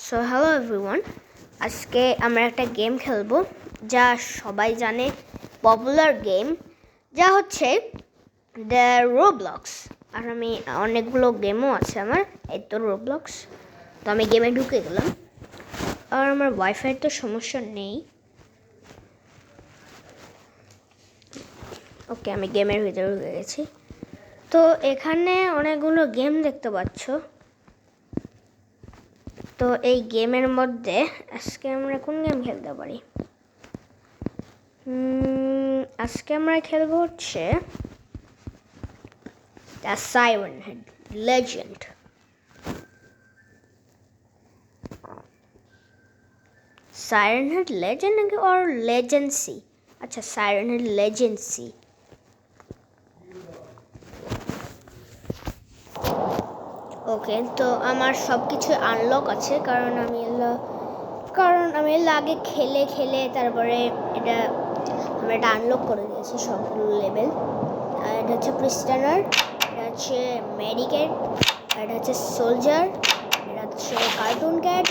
So hello everyone, আজকে আমরা একটা গেম খেলবো যা সবাই জানে, পপুলার গেম, যা হচ্ছে দ্য রোবলক্স। আর আমি অনেকগুলো গেমও আছে আমার, এই তো রোবলক্স। তো আমি গেমে ঢুকে গেলাম, আর আমার ওয়াইফাইয়ের তো সমস্যা নেই। ওকে, আমি গেমের ভিতরে ঢুকে গেছি। তো এখানে অনেকগুলো গেম দেখতে পাচ্ছ। তো এই গেমের মধ্যে আজকে আমরা কোন গেম খেলতে পারি? আজকে আমরা খেলবো হচ্ছে the siren head legend. Siren head legend নাকি ওর লেজেন্সি? আচ্ছা, সাইরেন হেড লেজেন্সি। ওকে, তো আমার সব কিছু আনলক আছে, কারণ আমি আগে খেলে তারপরে এটা আনলক করে দিয়েছি সবগুলো লেভেল। আর এটা হচ্ছে প্রিস্টানার, এটা হচ্ছে মেডিকেট, আর এটা হচ্ছে সোলজার, এটা হচ্ছে কার্টুন ক্যাট,